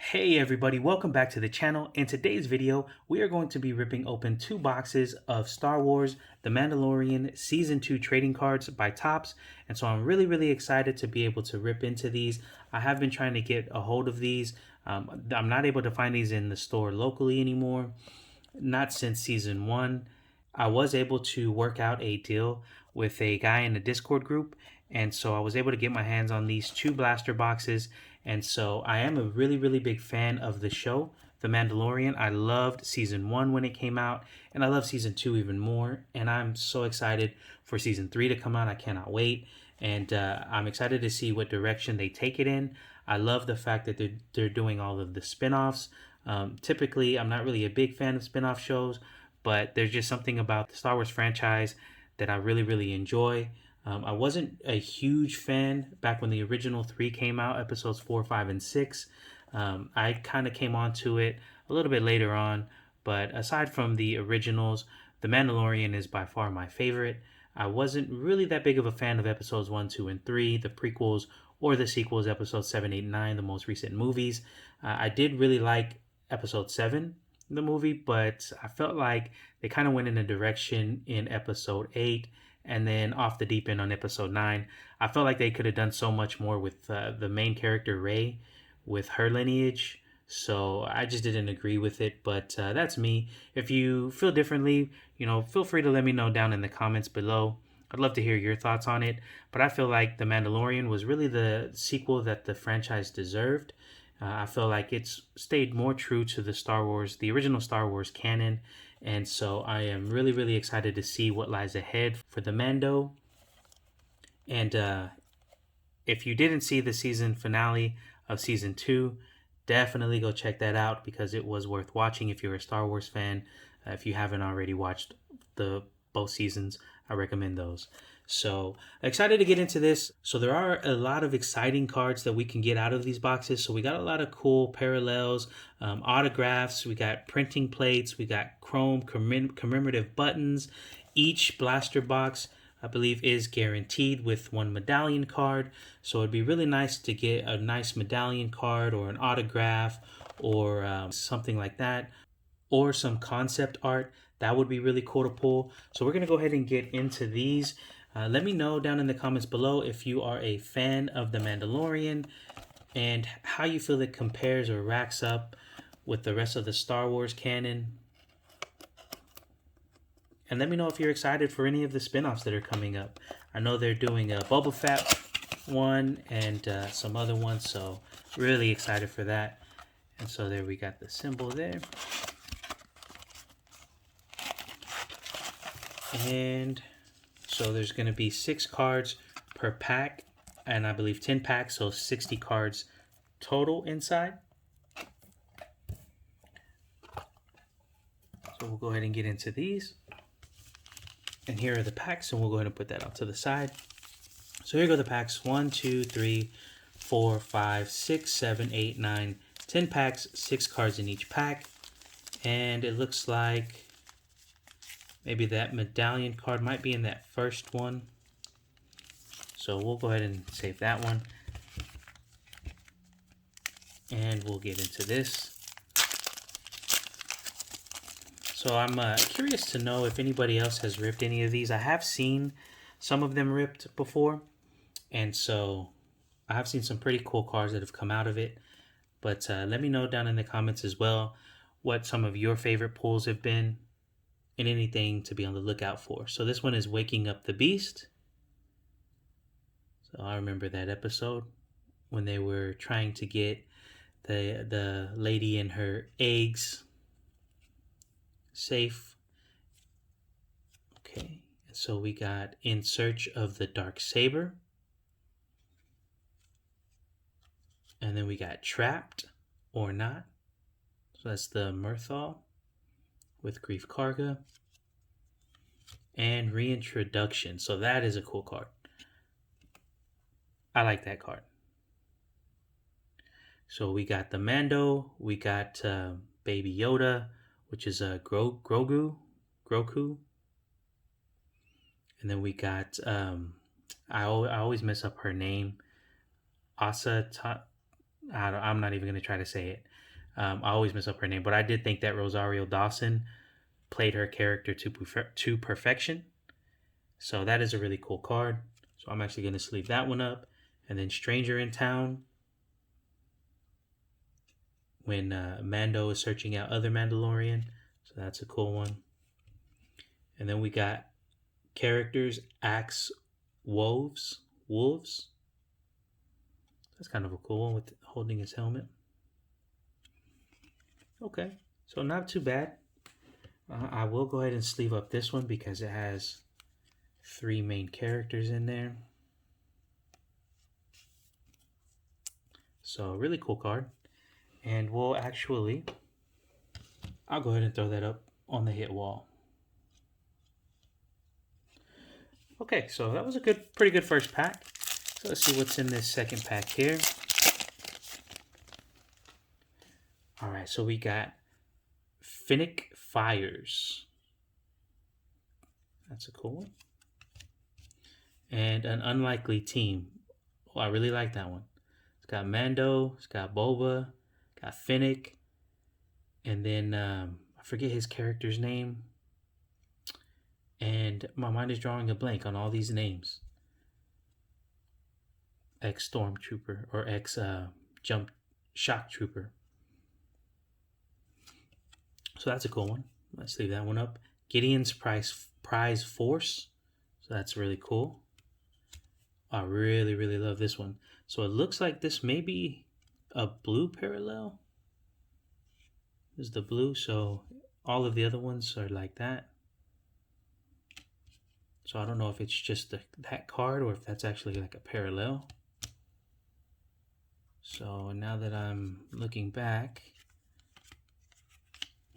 Hey everybody, welcome back to the channel. In today's video, we are going to be ripping open two boxes of Star Wars The Mandalorian Season 2 trading cards by Topps. And so I'm really excited to be able to rip into these. I have been trying to get a hold of these. I'm not able to find these in the store locally anymore, not since Season 1. I was able to work out a deal with a guy in the Discord group, and so I was able to get my hands on these two blaster boxes. And so I am a really big fan of the show, The Mandalorian. I loved Season 1 when it came out, and I love Season 2 even more. And I'm so excited for Season 3 to come out. I cannot wait. And I'm excited to see what direction they take it in. I love the fact that they're doing all of the spin-offs. Typically, I'm not really a big fan of spin-off shows, but there's just something about the Star Wars franchise that I really enjoy. I wasn't a huge fan back when the original three came out, episodes 4, 5, and 6. I kind of came onto it a little bit later on, but aside from the originals, The Mandalorian is by far my favorite. I wasn't really that big of a fan of episodes 1, 2, and 3, the prequels, or the sequels, episodes 7, 8, and 9, the most recent movies. I did really like episode 7, the movie, but I felt like they kind of went in a direction in episode 8 and then off the deep end on episode 9. I felt like they could have done so much more with the main character Rey, with her lineage. So I just didn't agree with it, but that's me. If you feel differently, feel free to let me know down in the comments below. I'd love to hear your thoughts on it, but I feel like The Mandalorian was really the sequel that the franchise deserved. I feel like it's stayed more true to the original Star Wars canon, and so I am really excited to see what lies ahead for the Mando. And if you didn't see the season finale of season 2, definitely go check that out because it was worth watching if you're a Star Wars fan. If you haven't already watched the both seasons, I recommend those. So excited to get into this. So there are a lot of exciting cards that we can get out of these boxes. So we got a lot of cool parallels, autographs. We got printing plates. We got chrome commemorative buttons. Each blaster box, I believe, is guaranteed with one medallion card. So it'd be really nice to get a nice medallion card or an autograph or something like that, or some concept art. That would be really cool to pull. So we're going to go ahead and get into these. Let me know down in the comments below if you are a fan of The Mandalorian and how you feel it compares or racks up with the rest of the Star Wars canon. And let me know if you're excited for any of the spin-offs that are coming up. I know they're doing a Boba Fett one and some other ones, so really excited for that. And so there we got the symbol there. And so there's going to be 6 cards per pack, and I believe 10 packs, so 60 cards total inside. So we'll go ahead and get into these. And here are the packs, and we'll go ahead and put that out to the side. So here go the packs: 1, 2, 3, 4, 5, 6, 7, 8, 9, 10 packs, 6 cards in each pack. And it looks like maybe that medallion card might be in that first one. So we'll go ahead and save that one. And we'll get into this. So I'm curious to know if anybody else has ripped any of these. I have seen some of them ripped before. And so I have seen some pretty cool cards that have come out of it. But let me know down in the comments as well what some of your favorite pulls have been and anything to be on the lookout for. So this one is Waking Up the Beast. So I remember that episode when they were trying to get the lady and her eggs safe. Okay, so we got In Search of the Dark Saber. And then we got Trapped or Not. So that's the Murthal with Grief Karga. And Reintroduction. So that is a cool card. I like that card. So we got the Mando. We got Baby Yoda, which is a Grogu. And then we got, I always mess up her name. I'm not even going to try to say it. I always mess up her name, but I did think that Rosario Dawson played her character to perfection. So that is a really cool card. So I'm actually going to sleeve that one up. And then Stranger in Town, when Mando is searching out other Mandalorian. So that's a cool one. And then we got characters Axe Wolves. That's kind of a cool one with holding his helmet. Okay, so not too bad. I will go ahead and sleeve up this one because it has 3 main characters in there. So really cool card. And we'll actually, I'll go ahead and throw that up on the hit wall. Okay, so that was a pretty good first pack. So let's see what's in this second pack here. All right, so we got Finnick Fires. That's a cool one. And an Unlikely Team. Oh, I really like that one. It's got Mando, it's got Boba, got Finnick, and then I forget his character's name. And my mind is drawing a blank on all these names. Ex-Stormtrooper or ex-Jump Shock Trooper. So that's a cool one. Let's leave that one up. Gideon's Prize Force. So that's really cool. I really, really love this one. So it looks like this may be a blue parallel. This is the blue, so all of the other ones are like that. So I don't know if it's just that card or if that's actually like a parallel. So now that I'm looking back,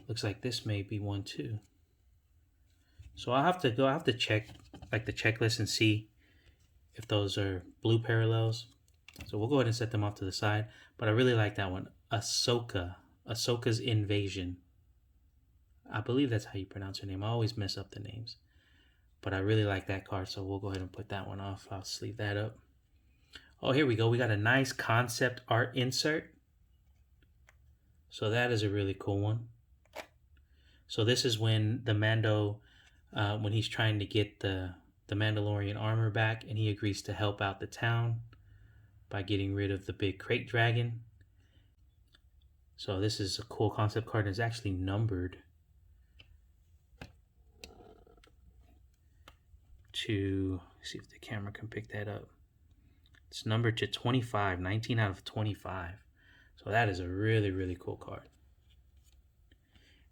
looks like this may be one too. So I'll have to check like the checklist and see if those are blue parallels. So we'll go ahead and set them off to the side. But I really like that one. Ahsoka's Invasion. I believe that's how you pronounce her name. I always mess up the names. But I really like that card, so we'll go ahead and put that one off. I'll sleeve that up. Oh, here we go. We got a nice concept art insert. So that is a really cool one. So this is when the Mando, when he's trying to get the Mandalorian armor back, and he agrees to help out the town by getting rid of the big crate dragon. So this is a cool concept card, and it's actually numbered to, see if the camera can pick that up. It's numbered to 25, 19 out of 25. So that is a really, really cool card.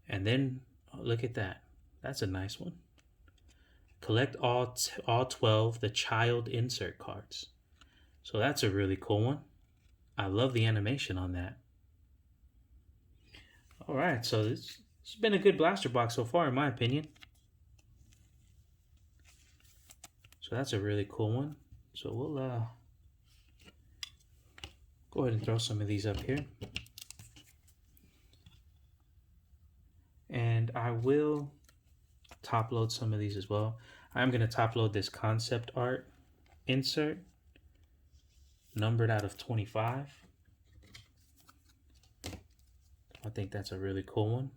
And then, look at that. That's a nice one. Collect all 12 the child insert cards. So that's a really cool one. I love the animation on that. All right, so this has been a good blaster box so far, in my opinion. So that's a really cool one. So we'll go ahead and throw some of these up here. And I will top load some of these as well. I'm going to top load this concept art insert, numbered out of 25. I think that's a really cool one.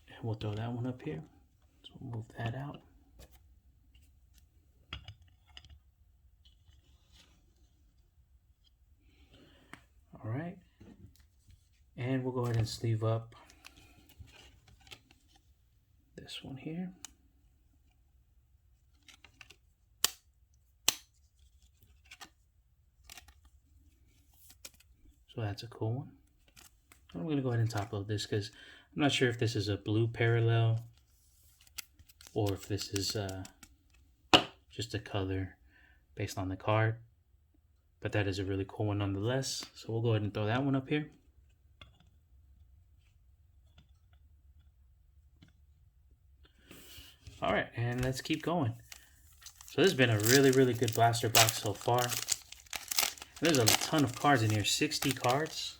And we'll throw that one up here. So we'll move that out. All right. And we'll go ahead and sleeve up this one here. So that's a cool one. I'm going to go ahead and top load this because I'm not sure if this is a blue parallel or if this is just a color based on the card. But that is a really cool one nonetheless. So we'll go ahead and throw that one up here. All right, and let's keep going. So this has been a really, really good blaster box so far. There's a ton of cards in here, 60 cards.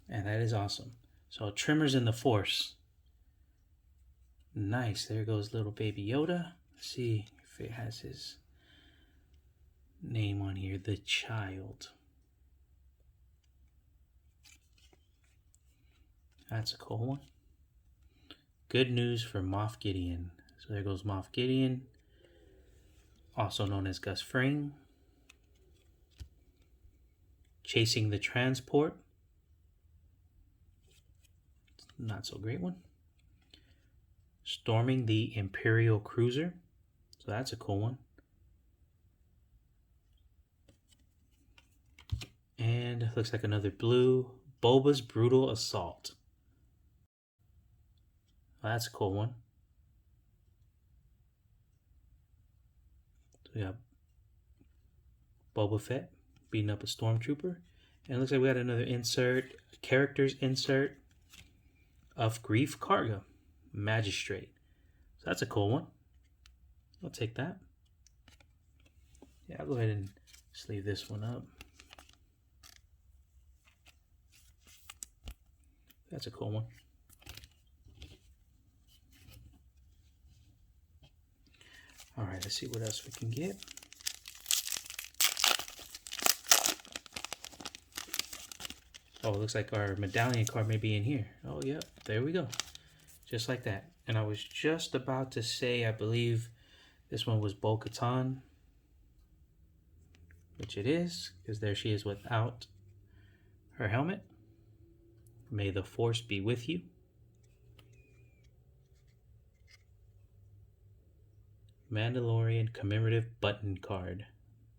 And that is awesome. So Tremors in the Force. Nice, there goes little baby Yoda. Let's see if it has his name on here, the child. That's a cool one. Good news for Moff Gideon. So there goes Moff Gideon, also known as Gus Fring. Chasing the transport. Not so great one. Storming the Imperial cruiser. So that's a cool one. And looks like another blue. Boba's brutal assault. Well, that's a cool one. So we got Boba Fett beating up a stormtrooper. And it looks like we got another insert, characters insert of Grief Karga, Magistrate. So that's a cool one. I'll take that. Yeah, I'll go ahead and sleeve this one up. That's a cool one. All right, let's see what else we can get. Oh, it looks like our medallion card may be in here. Oh, yep, there we go. Just like that. And I was just about to say, I believe this one was Bo-Katan, which it is, because there she is without her helmet. May the Force be with you. Mandalorian commemorative button card.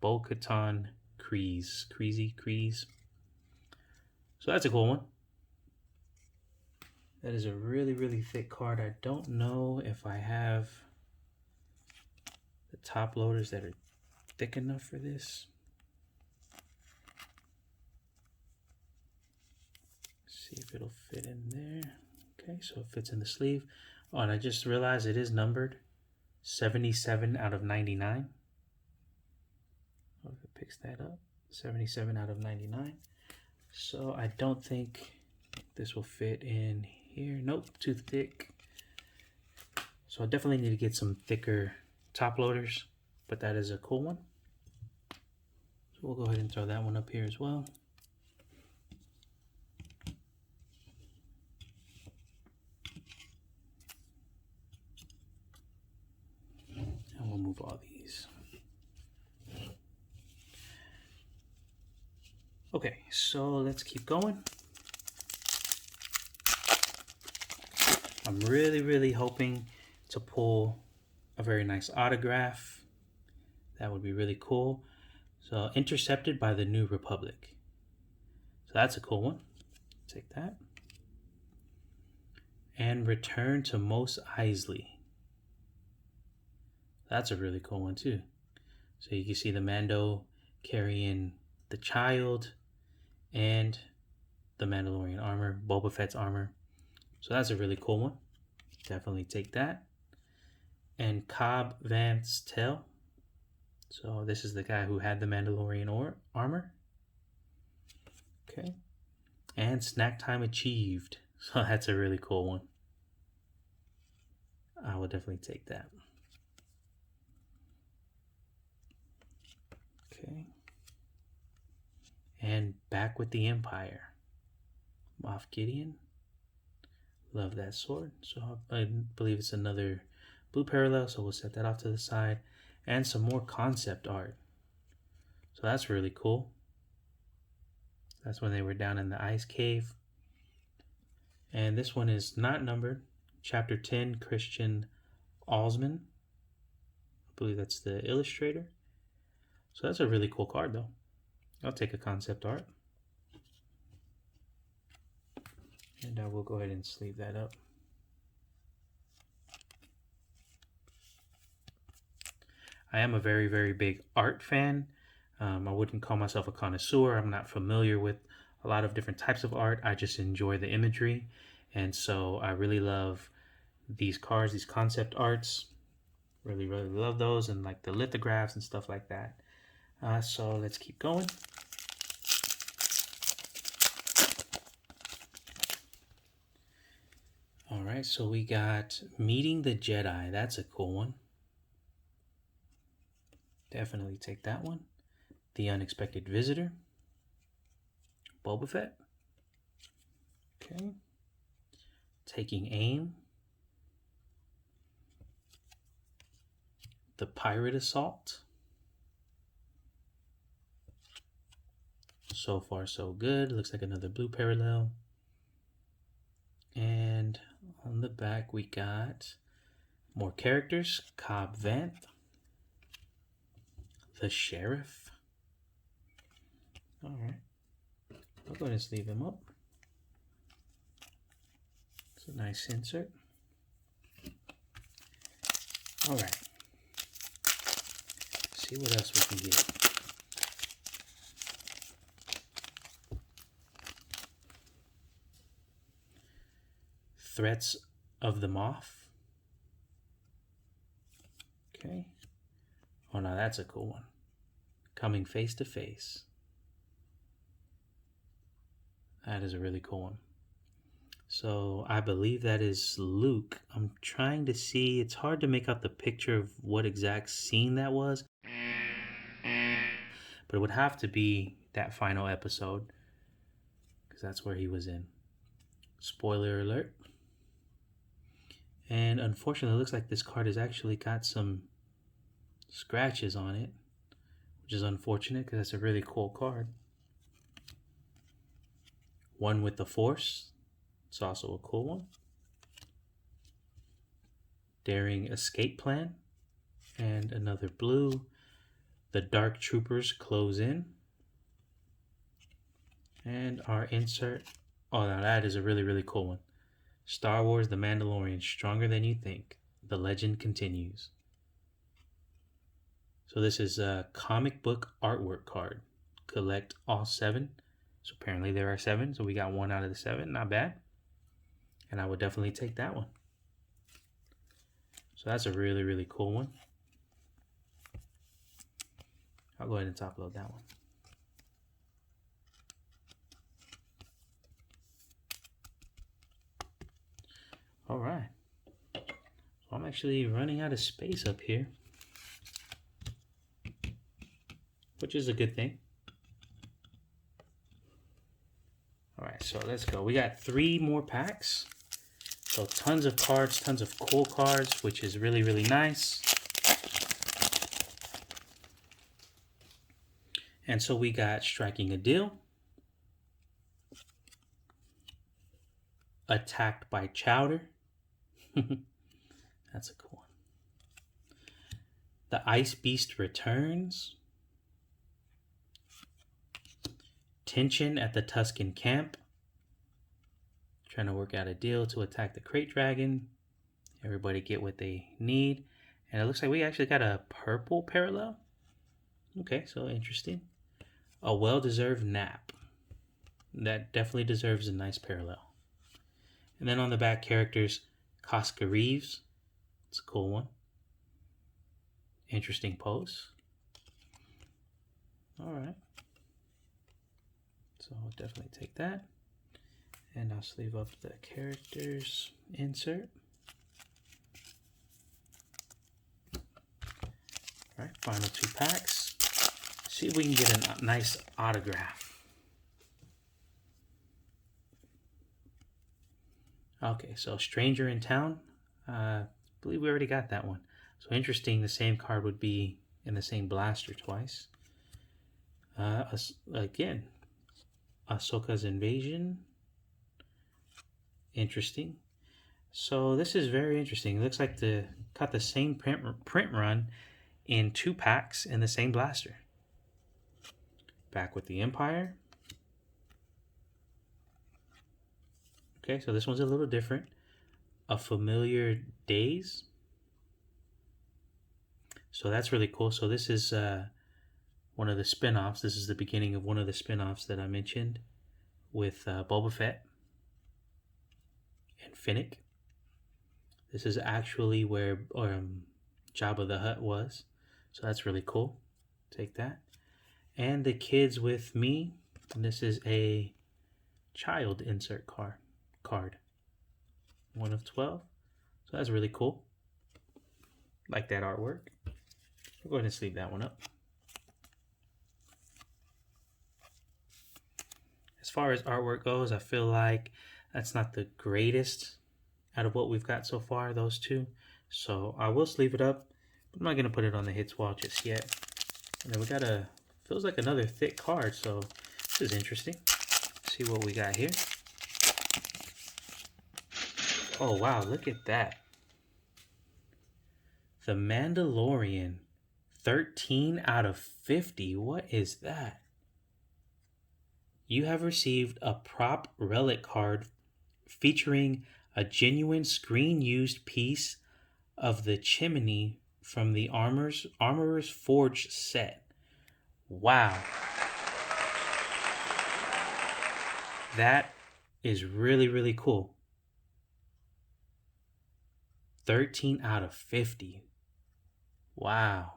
Bo-Katan Kryze. Kryze. So that's a cool one. That is a really, really thick card. I don't know if I have the top loaders that are thick enough for this. Let's see if it'll fit in there. Okay, so it fits in the sleeve. Oh, and I just realized it is numbered 77 out of 99. Oh, if it picks that up, 77 out of 99. So I don't think this will fit in here. Nope, too thick. So I definitely need to get some thicker top loaders, but that is a cool one. So we'll go ahead and throw that one up here as well. And we'll move all these. Okay, so let's keep going. I'm really, really hoping to pull a very nice autograph. That would be really cool. So, Intercepted by the New Republic. So that's a cool one. Take that. And Return to Mos Eisley. That's a really cool one too. So you can see the Mando carrying the child and the Mandalorian armor, Boba Fett's armor. So that's a really cool one. Definitely take that. And Cobb Vanth's Tell. So this is the guy who had the Mandalorian armor. Okay. And Snack Time Achieved. So that's a really cool one. I will definitely take that. Okay. And Back with the Empire. Moff Gideon. Love that sword. So I believe it's another blue parallel, so we'll set that off to the side. And some more concept art. So that's really cool. That's when they were down in the ice cave. And this one is not numbered. Chapter 10, Christian Alsman. I believe that's the illustrator. So that's a really cool card though. I'll take a concept art. And I will go ahead and sleeve that up. I am a very, very big art fan. I wouldn't call myself a connoisseur. I'm not familiar with a lot of different types of art. I just enjoy the imagery. And so I really love these cards, these concept arts. Really, really love those, and like the lithographs and stuff like that. So let's keep going. All right, so we got Meeting the Jedi. That's a cool one. Definitely take that one. The Unexpected Visitor, Boba Fett. Okay. Taking Aim, The Pirate Assault. So far, so good. Looks like another blue parallel. And on the back, we got more characters. Cobb Vanth, the Sheriff. All right. I'll go ahead and sleeve him up. It's a nice insert. All right. See what else we can get. Threats of the Moth. Okay. Oh, now that's a cool one. Coming Face to Face. That is a really cool one. So I believe that is Luke. I'm trying to see. It's hard to make out the picture of what exact scene that was. But it would have to be that final episode, because that's where he was in. Spoiler alert. And unfortunately, it looks like this card has actually got some scratches on it, which is unfortunate because that's a really cool card. One with the Force. It's also a cool one. Daring Escape Plan. And another blue. The Dark Troopers Close In. And our insert. Oh, now that is a really, really cool one. Star Wars The Mandalorian, Stronger Than You Think. The Legend Continues. So this is a comic book artwork card. Collect all 7. So apparently there are 7. So we got 1 out of the 7. Not bad. And I would definitely take that one. So that's a really, really cool one. I'll go ahead and top load that one. All right. So I'm actually running out of space up here, which is a good thing. All right, so let's go. We got 3 more packs. So tons of cards, tons of cool cards, which is really, really nice. And so we got Striking a Deal, Attacked by Chowder. That's a cool one. The Ice Beast Returns. Tension at the Tuscan Camp. Trying to work out a deal to attack the Crate Dragon. Everybody get what they need. And it looks like we actually got a purple parallel. Okay, so interesting. A Well-Deserved Nap. That definitely deserves a nice parallel. And then on the back, characters, Casca Reeves. It's a cool one. Interesting pose. All right. So I'll definitely take that. And I'll sleeve up the characters insert. All right, final 2 packs. See if we can get a nice autograph. Okay, so Stranger in Town. I believe we already got that one. So interesting, the same card would be in the same blaster twice. Again, Ahsoka's Invasion. Interesting. So this is very interesting. It looks like got the same print run in 2 packs in the same blaster. Back with the Empire. Okay, so this one's a little different. A Familiar Days. So that's really cool. So this is one of the spin-offs. This is the beginning of one of the spin-offs that I mentioned with Boba Fett and Finnick. This is actually where Jabba the Hutt was. So that's really cool. Take that. And The Kids with Me. And this is a child insert card. 1 of 12. So that's really cool. Like that artwork. We'll go ahead and sleeve that one up. As far as artwork goes, I feel like that's not the greatest out of what we've got so far, those two. So I will sleeve it up, but I'm not going to put it on the hits wall just yet. And then we got feels like another thick card, so this is interesting. Let's see what we got here. Oh wow, look at that. The Mandolorian, 13 out of 50. What is that? You have received a prop relic card featuring a genuine screen-used piece of the chimney from the Armorer's Forge set. Wow. That is really, really cool. 13 out of 50. Wow.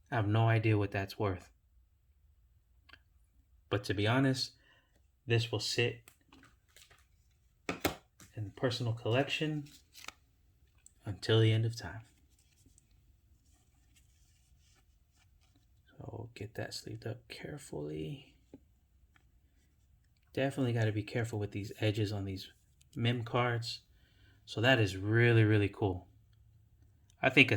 I have no idea what that's worth. But to be honest, this will sit in personal collection until the end of time. So get that sleeved up carefully. Definitely got to be careful with these edges on these mem cards. So that is really, really cool. I think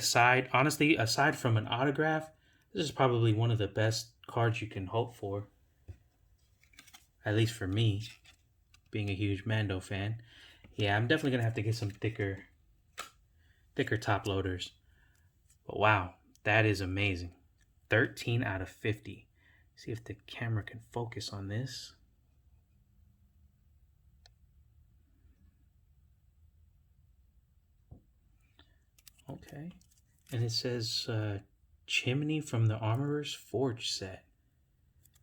honestly, aside from an autograph, this is probably one of the best cards you can hope for. At least for me, being a huge Mando fan. Yeah, I'm definitely going to have to get some thicker top loaders. But wow, that is amazing. 13 out of 50. See if the camera can focus on this. Okay. And it says chimney from the Armorer's Forge set.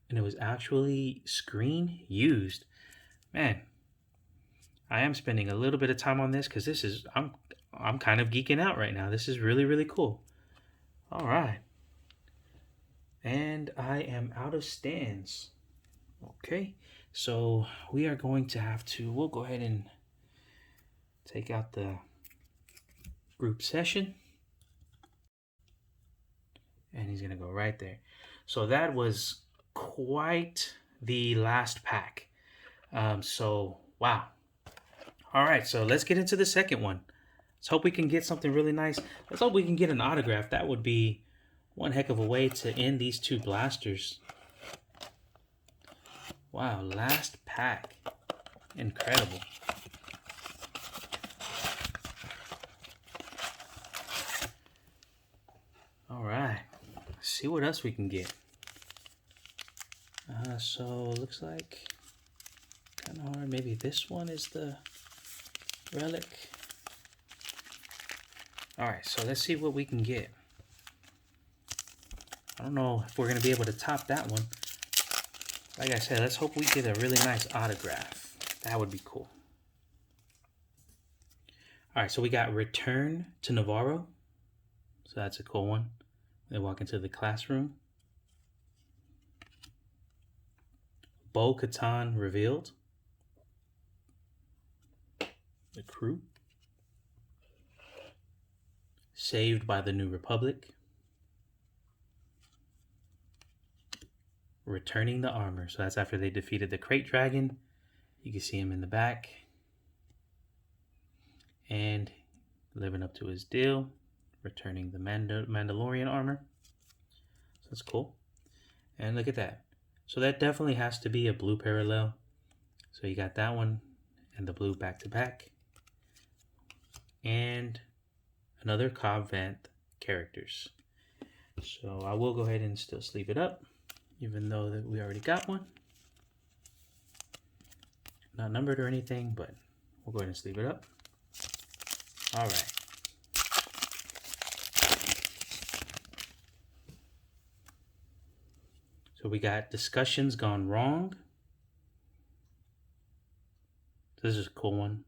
And it was actually screen used. Man, I am spending a little bit of time on this because I'm kind of geeking out right now. This is really, really cool. All right. And I am out of stands. Okay. So we are going to we'll go ahead and take out the group session. And he's going to go right there. So that was quite the last pack. So, wow. All right, so let's get into the second one. Let's hope we can get something really nice. Let's hope we can get an autograph. That would be one heck of a way to end these two blasters. Wow, last pack. Incredible. All right, let's see what else we can get. So looks like kind of hard. Maybe this one is the relic. All right, so let's see what we can get. I don't know if we're gonna be able to top that one. Like I said, let's hope we get a really nice autograph. That would be cool. All right, so we got Return to Navarro. So that's a cool one. They walk into the classroom. Bo-Katan revealed. The crew. Saved by the New Republic. Returning the armor. So that's after they defeated the Crate Dragon. You can see him in the back. And living up to his deal. Returning the Mandalorian armor. So that's cool. And look at that. So that definitely has to be a blue parallel. So you got that one and the blue back to back. And another Cobb Vanth characters. So I will go ahead and still sleeve it up, even though that we already got one. Not numbered or anything, but we'll go ahead and sleeve it up. All right. So we got Discussions Gone Wrong. This is a cool one.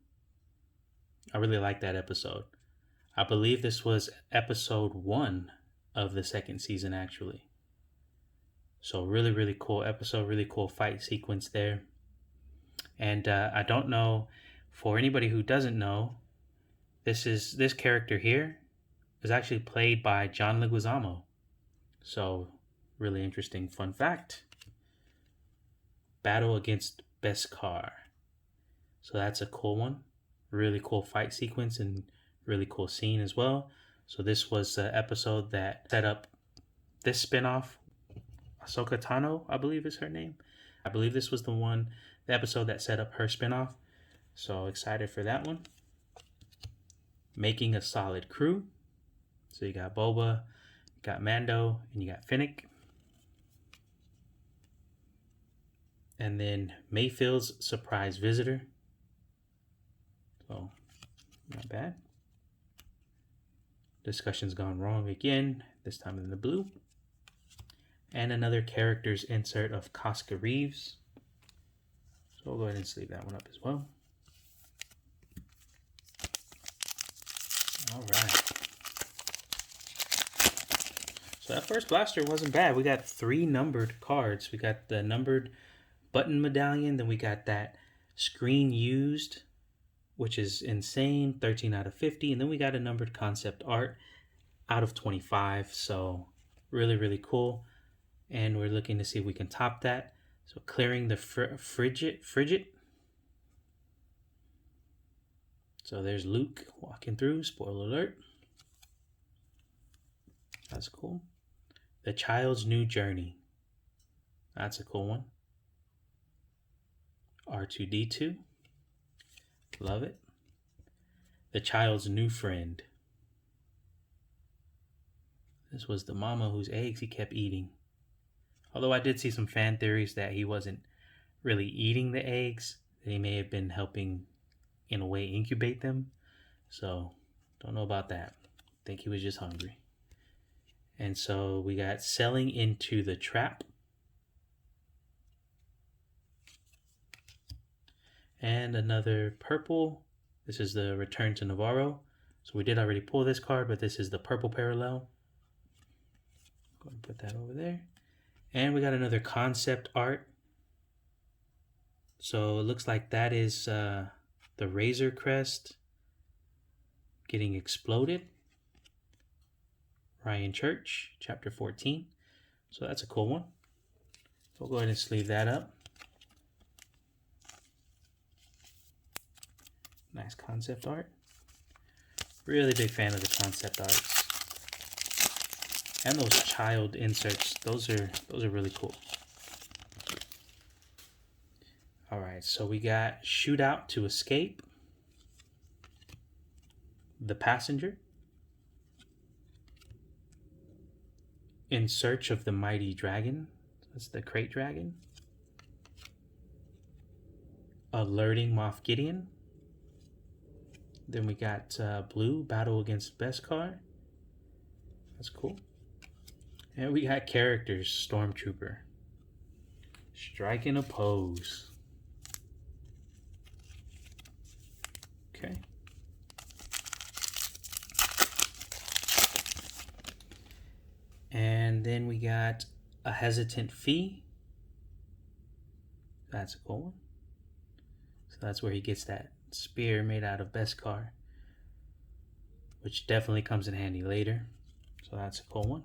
I really like that episode. I believe this was episode 1 of the second season, actually. So really, really cool episode, really cool fight sequence there. And I don't know, for anybody who doesn't know, this character here is actually played by John Leguizamo. So Really interesting fun fact. Battle against Beskar. So that's a cool one. Really cool fight sequence and really cool scene as well. So this was the episode that set up this spinoff. Ahsoka Tano, I believe is her name. I believe this was the episode that set up her spinoff. So excited for that one. Making a solid crew. So you got Boba, you got Mando, and you got Finnick. And then Mayfield's surprise visitor. So, not bad. Discussion's gone wrong again, this time in the blue. And another character's insert of Casca Reeves. So we'll go ahead and sleeve that one up as well. All right. So that first blaster wasn't bad. We got 3 numbered cards. We got the numbered button medallion. Then we got that screen used, which is insane, 13 out of 50. And then we got a numbered concept art out of 25. So really, really cool. And we're looking to see if we can top that. So clearing the frigid. So there's Luke walking through, spoiler alert. That's cool. The Child's New Journey. That's a cool one. R2-D2. Love it. The Child's New Friend. This was the mama whose eggs he kept eating. Although I did see some fan theories that he wasn't really eating the eggs, that he may have been helping, in a way, incubate them. So, don't know about that. I think he was just hungry. And so we got Selling into the Trap. And another purple. This is the Return to Navarro. So we did already pull this card, but this is the purple parallel. Go ahead and put that over there. And we got another concept art. So it looks like that is the Razor Crest getting exploded. Ryan Church, chapter 14. So that's a cool one. So we'll go ahead and sleeve that up. Nice concept art. Really big fan of the concept arts. And those child inserts, those are really cool. All right, so we got Shootout to Escape. The Passenger. In Search of the Mighty Dragon. That's the Crate Dragon. Alerting Moff Gideon. Then we got Blue, Battle against Beskar. That's cool. And we got characters, Stormtrooper. Strike and Oppose. Okay. And then we got a Hesitant Fee. That's a cool one. So that's where he gets that spear made out of Beskar, which definitely comes in handy later. So that's a cool one.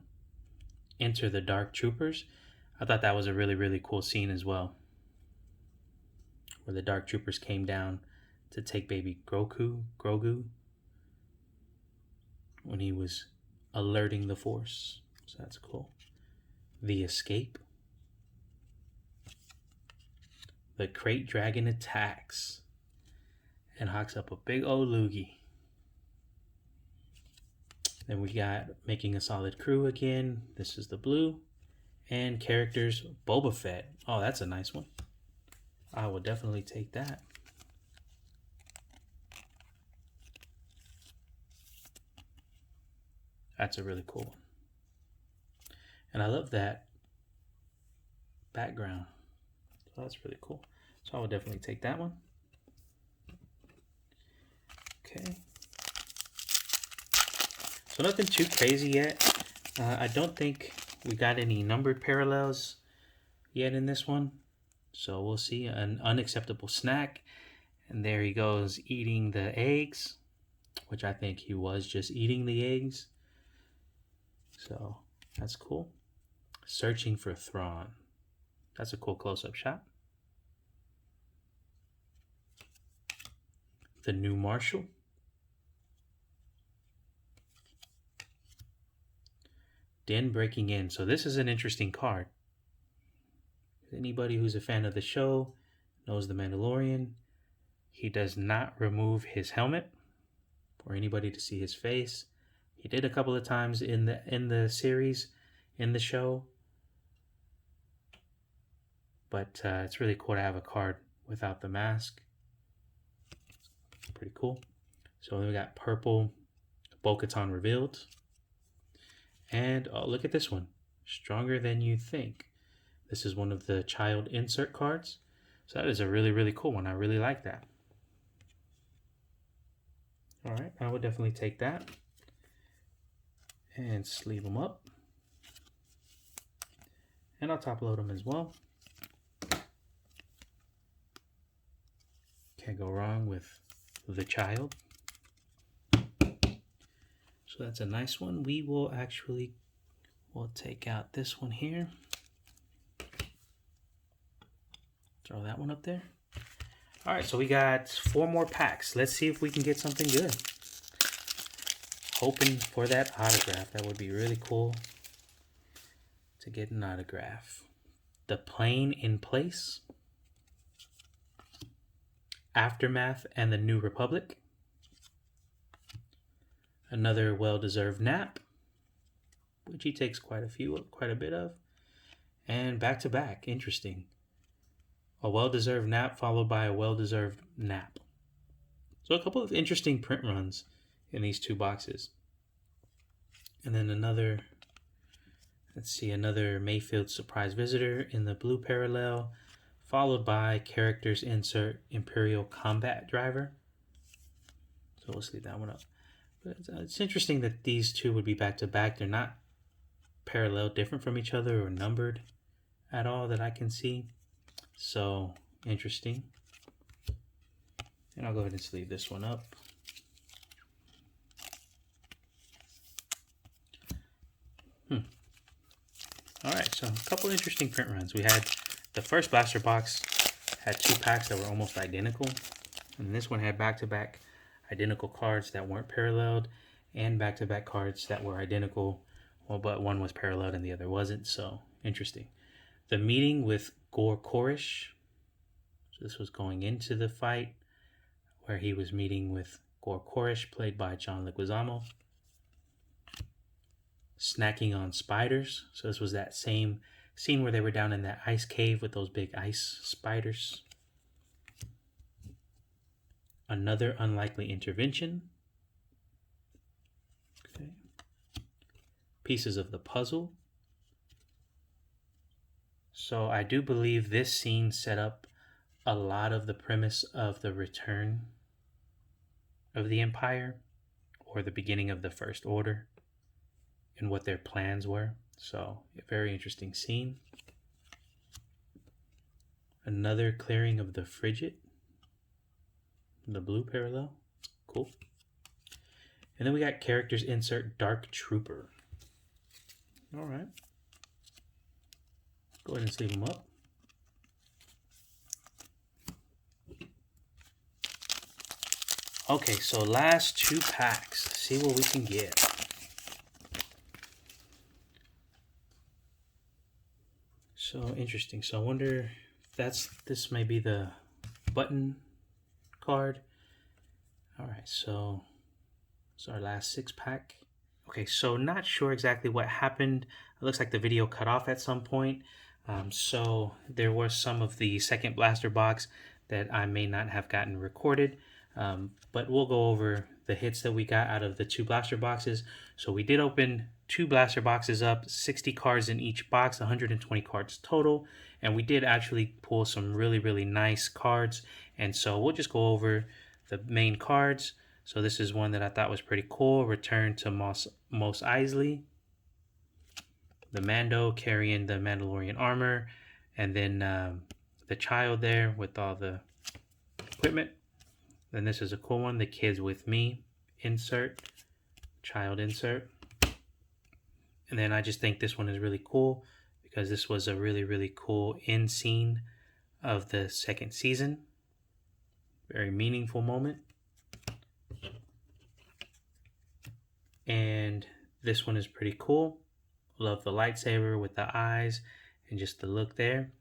Enter the Dark Troopers. I thought that was a really, really cool scene as well, where the Dark Troopers came down to take baby Grogu, when he was alerting the Force. So that's cool. The Escape. The Crate Dragon attacks and hawks up a big old loogie. Then we got Making a Solid Crew again. This is the blue. And characters, Boba Fett. Oh, that's a nice one. I will definitely take that. That's a really cool one. And I love that background. So that's really cool. So I will definitely take that one. Okay. So nothing too crazy yet. I don't think we got any numbered parallels yet in this one. So we'll see. An unacceptable snack. And there he goes eating the eggs, which I think he was just eating the eggs. So that's cool. Searching for Thrawn. That's a cool close-up shot. The new Marshal. Din breaking in. So this is an interesting card. Anybody who's a fan of the show knows the Mandalorian. He does not remove his helmet for anybody to see his face. He did a couple of times in the series, in the show. But it's really cool to have a card without the mask. Pretty cool. So we got purple, Bo-Katan revealed. And oh, look at this one. Stronger Than You Think. This is one of the child insert cards. So that is a really, really cool one. I really like that. All right, I would definitely take that and sleeve them up. And I'll top load them as well. Can't go wrong with the child. So that's a nice one. We'll take out this one here. Throw that one up there. All right, so we got 4 more packs. Let's see if we can get something good. Hoping for that autograph. That would be really cool to get an autograph. The Plane in Place. Aftermath and the New Republic. Another well-deserved nap, which he takes quite a bit of. And back-to-back, interesting. A well-deserved nap followed by a well-deserved nap. So a couple of interesting print runs in these 2 boxes. And then another Mayfield surprise visitor in the blue parallel, followed by characters insert Imperial Combat Driver. So we'll sleeve that one up. But it's interesting that these 2 would be back-to-back. They're not parallel, different from each other, or numbered at all that I can see. So interesting. And I'll go ahead and sleeve this one up. All right, so a couple interesting print runs. We had the first blaster box had 2 packs that were almost identical, and this one had back-to-back identical cards that weren't paralleled, and back-to-back cards that were identical, well, but one was paralleled and the other wasn't. So interesting. The meeting with Gore Korish. So this was going into the fight where he was meeting with Gore Korish, played by John Leguizamo. Snacking on Spiders. So this was that same scene where they were down in that ice cave with those big ice spiders. Another Unlikely Intervention. Okay. Pieces of the Puzzle. So I do believe this scene set up a lot of the premise of the return of the Empire, or the beginning of the First Order, and what their plans were. So a very interesting scene. Another Clearing of the Frigid, the blue parallel. Cool. And then we got characters insert Dark Trooper. All right. Go ahead and sleeve them up. Okay, so last 2 packs. Let's see what we can get. So interesting. So I wonder if this may be the button card. All right, so it's our last 6 pack. Okay, so not sure exactly what happened. It looks like the video cut off at some point. So there was some of the second blaster box that I may not have gotten recorded. But we'll go over the hits that we got out of the 2 blaster boxes. So we did open 2 blaster boxes up, 60 cards in each box, 120 cards total. And we did actually pull some really, really nice cards. And so we'll just go over the main cards. So this is one that I thought was pretty cool. Return to Mos Eisley. The Mando carrying the Mandalorian armor. And then the child there with all the equipment. Then this is a cool one. The Kids With Me insert. Child insert. And then I just think this one is really cool. because this was a really, really cool end scene of the second season. Very meaningful moment. And this one is pretty cool. Love the lightsaber with the eyes and just the look there.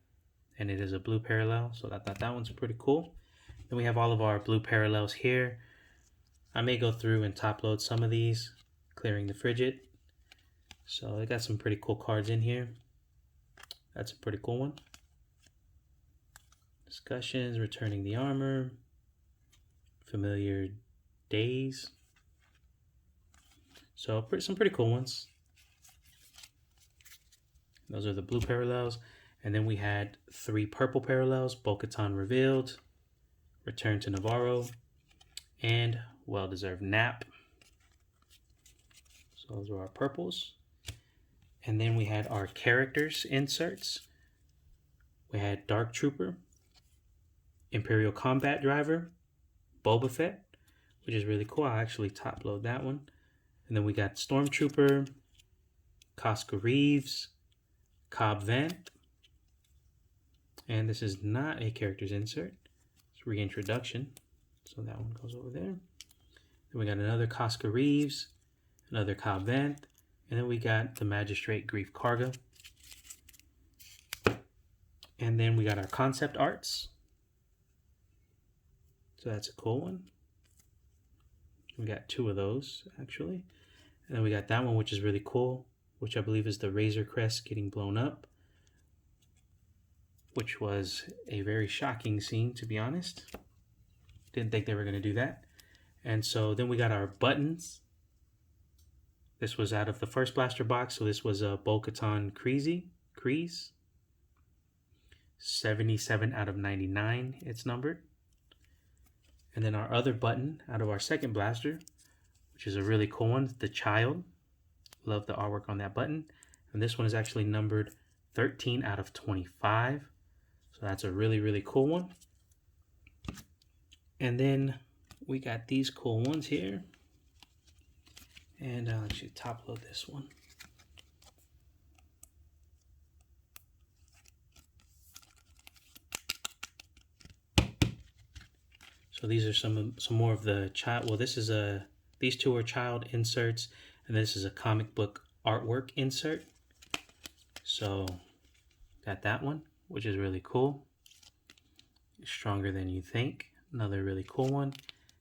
And it is a blue parallel, so I thought that one's pretty cool. Then we have all of our blue parallels here. I may go through and top load some of these, clearing the frigid. So I got some pretty cool cards in here. That's a pretty cool one. Discussions, returning the armor, familiar days. So some pretty cool ones. Those are the blue parallels. And then we had 3 purple parallels: Bo-Katan revealed, Return to Navarro, and Well-Deserved Nap. So those were our purples. And then we had our characters inserts. We had Dark Trooper, Imperial Combat Driver, Boba Fett, which is really cool. I'll actually top load that one. And then we got Stormtrooper, Casca Reeves, Cobb Vanth. And this is not a character's insert. It's reintroduction. So that one goes over there. Then we got another Casca Reeves, another Cobb Vanth, and then we got the Magistrate Grief Karga. And then we got our concept arts. So that's a cool one. We got 2 of those, actually. And then we got that one, which is really cool, which I believe is the Razor Crest getting blown up, which was a very shocking scene, to be honest. Didn't think they were going to do that. And so then we got our buttons. This was out of the first blaster box, so this was a Bo-Katan Kryze. 77 out of 99, it's numbered. And then our other button out of our second blaster, which is a really cool one, the Child. Love the artwork on that button. And this one is actually numbered 13 out of 25. So that's a really, really cool one. And then we got these cool ones here. And I'll actually top load this one. So these are some more of the child. Well, this is these 2 are child inserts, and this is a comic book artwork insert. So got that one, which is really cool. Stronger Than You Think, another really cool one.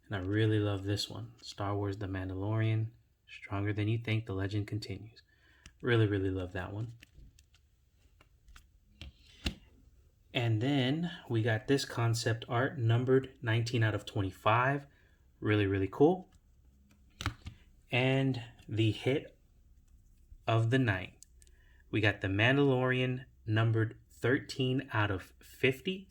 And I really love this one, Star Wars The Mandalorian, Stronger Than You Think, The Legend Continues. Really, really love that one. And then we got this concept art, numbered 19 out of 25. Really, really cool. And the hit of the night, we got the Mandalorian, numbered 13 out of 50.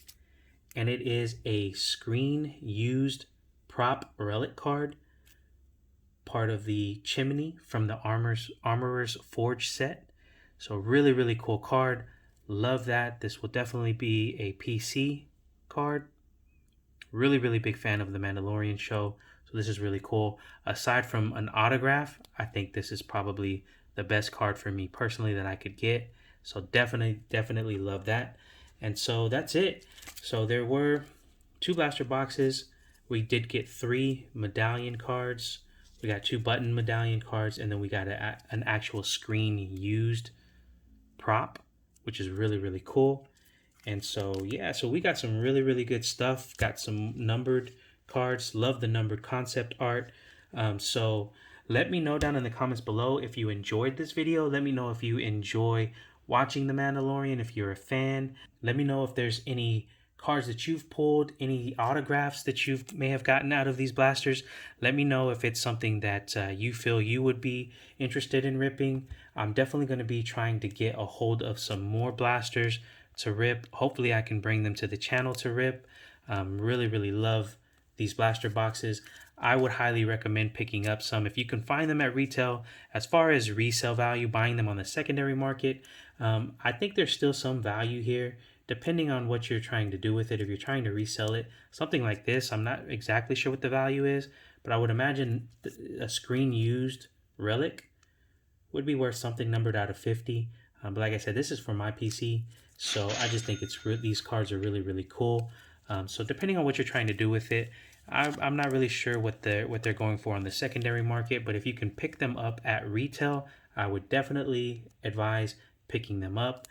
And it is a screen used prop relic card, part of the chimney from the Armorer's Forge set. So really, really cool card. Love that. This will definitely be a PC card. Really, really big fan of the Mandalorian show. So this is really cool. Aside from an autograph, I think this is probably the best card for me personally that I could get. So definitely love that. And so that's it. So there were 2 blaster boxes. We did get 3 medallion cards. We got 2 button medallion cards, and then we got an actual screen used prop, which is really, really cool. And so, yeah, so we got some really, really good stuff. Got some numbered cards. Love the numbered concept art. So let me know down in the comments below if you enjoyed this video. Let me know if you enjoy watching The Mandalorian, if you're a fan. Let me know if there's any cards that you've pulled, any autographs that you may have gotten out of these blasters. Let me know if it's something that you feel you would be interested in ripping. I'm definitely going to be trying to get a hold of some more blasters to rip. Hopefully I can bring them to the channel to rip. Really, really love these blaster boxes. I would highly recommend picking up some if you can find them at retail. As far as resale value, buying them on the secondary market, I think there's still some value here, depending on what you're trying to do with it. If you're trying to resell it, something like this, I'm not exactly sure what the value is, but I would imagine a screen used relic would be worth something numbered out of 50. But like I said, this is for my PC, so I just think these cards are really, really cool. So depending on what you're trying to do with it, I'm not really sure what they're going for on the secondary market, but if you can pick them up at retail, I would definitely advise picking them up.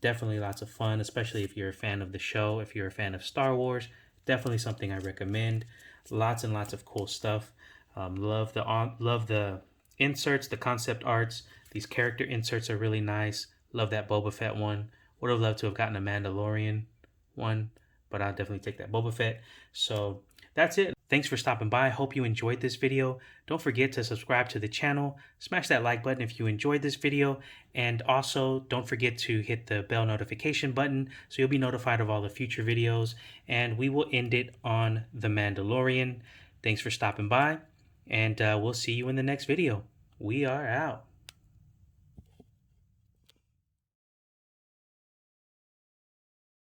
Definitely lots of fun, especially if you're a fan of the show. If you're a fan of Star Wars, definitely something I recommend. Lots and lots of cool stuff. Love the inserts, the concept arts. These character inserts are really nice. Love that Boba Fett one. Would have loved to have gotten a Mandalorian one, but I'll definitely take that Boba Fett. So that's it. Thanks for stopping by. Hope you enjoyed this video. Don't forget to subscribe to the channel. Smash that like button if you enjoyed this video. And also don't forget to hit the bell notification button so you'll be notified of all the future videos. And we will end it on The Mandalorian. Thanks for stopping by, and we'll see you in the next video. We are out.